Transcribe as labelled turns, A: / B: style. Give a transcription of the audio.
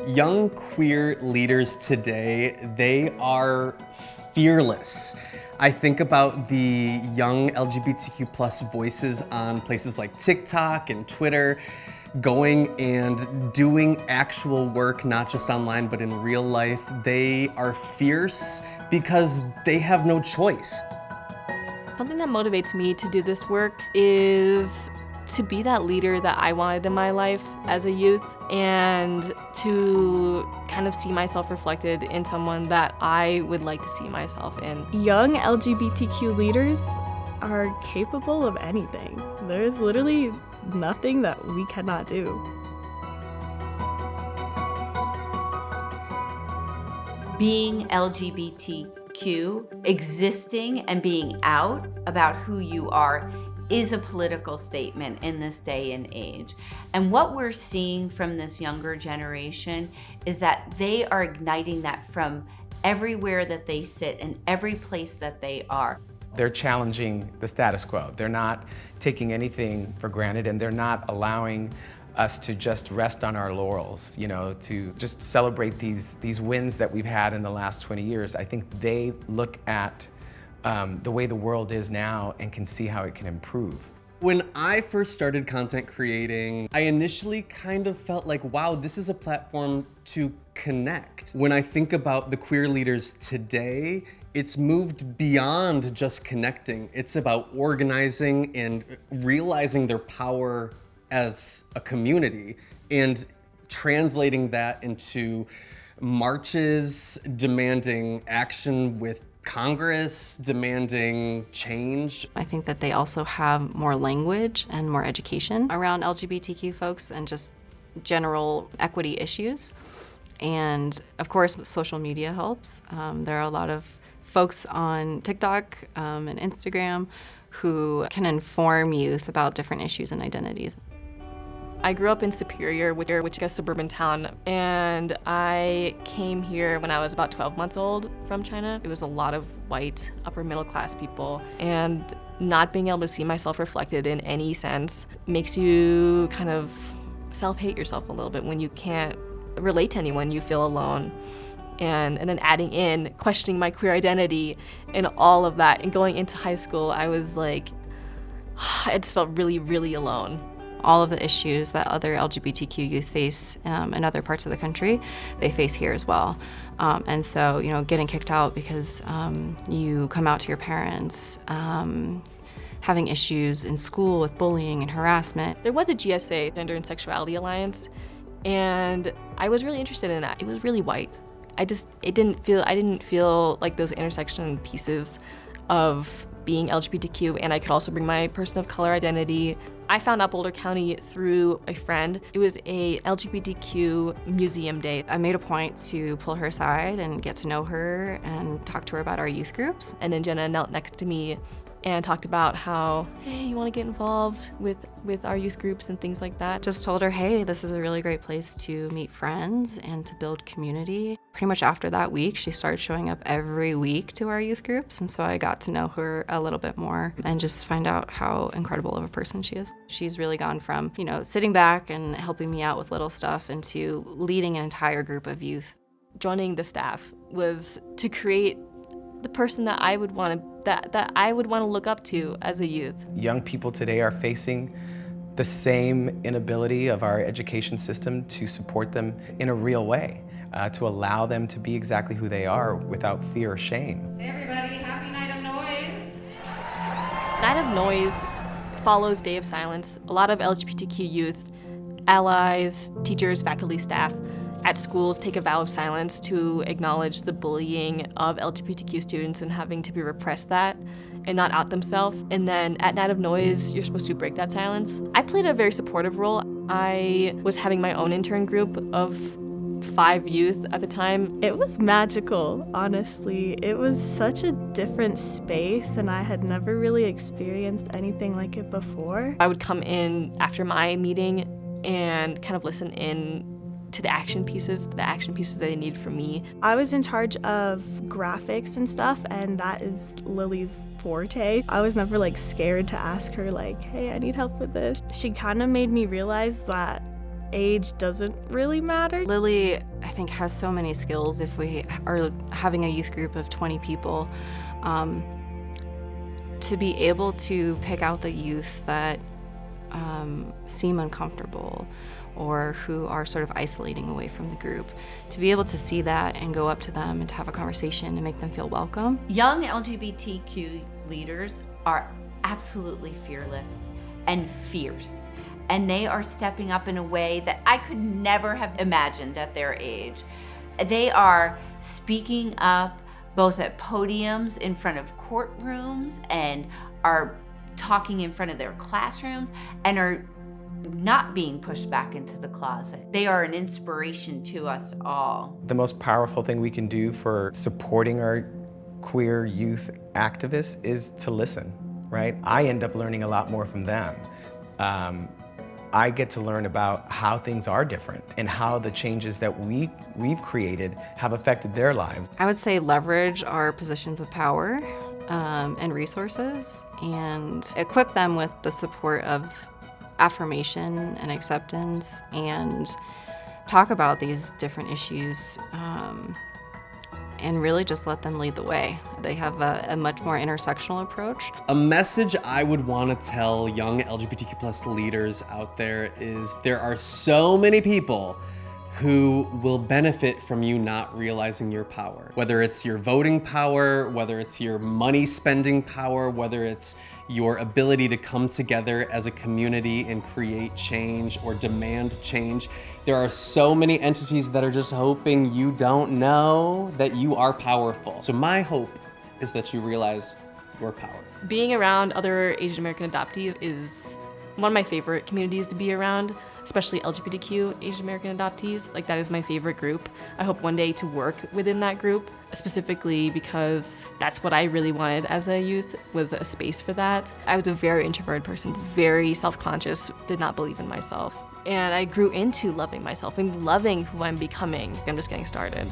A: Young queer leaders today, they are fearless. I think about the young LGBTQ plus voices on places like TikTok and Twitter, going and doing actual work, not just online, but in real life. They are fierce because they have no choice.
B: Something that motivates me to do this work is to be that leader that I wanted in my life as a youth, and to kind of see myself reflected in someone that I would like to see myself in.
C: Young LGBTQ leaders are capable of anything. There's literally nothing that we cannot do.
D: Being LGBTQ, existing and being out about who you are, is a political statement in this day and age. And what we're seeing from this younger generation is that they are igniting that from everywhere that they sit and every place that they are.
E: They're challenging the status quo. They're not taking anything for granted, and they're not allowing us to just rest on our laurels, to just celebrate these wins that we've had in the last 20 years. I think they look at the way the world is now and can see how it can improve.
A: When I first started content creating, I initially kind of felt like, wow, this is a platform to connect. When I think about the queer leaders today, it's moved beyond just connecting. It's about organizing and realizing their power as a community and translating that into marches, demanding action with Congress, demanding change.
F: I think that they also have more language and more education around LGBTQ folks and just general equity issues. And of course, social media helps. There are a lot of folks on TikTok and Instagram who can inform youth about different issues and identities.
B: I grew up in Superior, which is a suburban town, and I came here when I was about 12 months old from China. It was a lot of white, upper middle class people, and not being able to see myself reflected in any sense makes you kind of self-hate yourself a little bit. When you can't relate to anyone, you feel alone. And then adding in questioning my queer identity and all of that, and going into high school, I was like, I just felt really, really alone.
F: All of the issues that other LGBTQ youth face in other parts of the country, they face here as well. And so, getting kicked out because you come out to your parents, having issues in school with bullying and harassment.
B: There was a GSA, Gender and Sexuality Alliance, and I was really interested in that. It was really white. I didn't feel like those intersection pieces of being LGBTQ, and I could also bring my person of color identity. I found out Boulder County through a friend. It was a LGBTQ museum day.
F: I made a point to pull her aside and get to know her and talk to her about our youth groups.
B: And then Jenna knelt next to me and talked about how, hey, you want to get involved with our youth groups and things like that.
F: Just told her, hey, this is a really great place to meet friends and to build community. Pretty much after that week, she started showing up every week to our youth groups, and so I got to know her a little bit more and just find out how incredible of a person she is. She's really gone from, sitting back and helping me out with little stuff into leading an entire group of youth.
B: Joining the staff was to create the person that I would want to look up to as a youth.
E: Young people today are facing the same inability of our education system to support them in a real way, to allow them to be exactly who they are without fear or shame.
G: Hey everybody, happy Night of Noise!
B: Night of Noise follows Day of Silence. A lot of LGBTQ youth, allies, teachers, faculty, staff at schools take a vow of silence to acknowledge the bullying of LGBTQ students and having to be repressed that and not out themselves. And then at Night of Noise, you're supposed to break that silence. I played a very supportive role. I was having my own intern group of 5 youth at the time.
C: It was magical, honestly. It was such a different space, and I had never really experienced anything like it before.
B: I would come in after my meeting and kind of listen in to the action pieces that they needed from me.
C: I was in charge of graphics and stuff, and that is Lily's forte. I was never scared to ask her hey, I need help with this. She kind of made me realize that age doesn't really matter.
F: Lily think, has so many skills if we are having a youth group of 20 people. To be able to pick out the youth that seem uncomfortable or who are sort of isolating away from the group, to be able to see that and go up to them and to have a conversation and make them feel welcome.
D: Young LGBTQ leaders are absolutely fearless and fierce, and they are stepping up in a way that I could never have imagined at their age. They are speaking up both at podiums in front of courtrooms and are talking in front of their classrooms and are not being pushed back into the closet. They are an inspiration to us all.
E: The most powerful thing we can do for supporting our queer youth activists is to listen, right? I end up learning a lot more from them. I get to learn about how things are different and how the changes that we've created have affected their lives.
F: I would say leverage our positions of power and resources and equip them with the support of affirmation and acceptance, and talk about these different issues and really just let them lead the way. They have a much more intersectional approach.
A: A message I would want to tell young LGBTQ plus leaders out there is there are so many people who will benefit from you not realizing your power. Whether it's your voting power, whether it's your money spending power, whether it's your ability to come together as a community and create change or demand change. There are so many entities that are just hoping you don't know that you are powerful. So my hope is that you realize your power.
B: Being around other Asian American adoptees is one of my favorite communities to be around, especially LGBTQ Asian American adoptees. Like, that is my favorite group. I hope one day to work within that group, specifically because that's what I really wanted as a youth, was a space for that. I was a very introverted person, very self-conscious, did not believe in myself. And I grew into loving myself and loving who I'm becoming. I'm just getting started.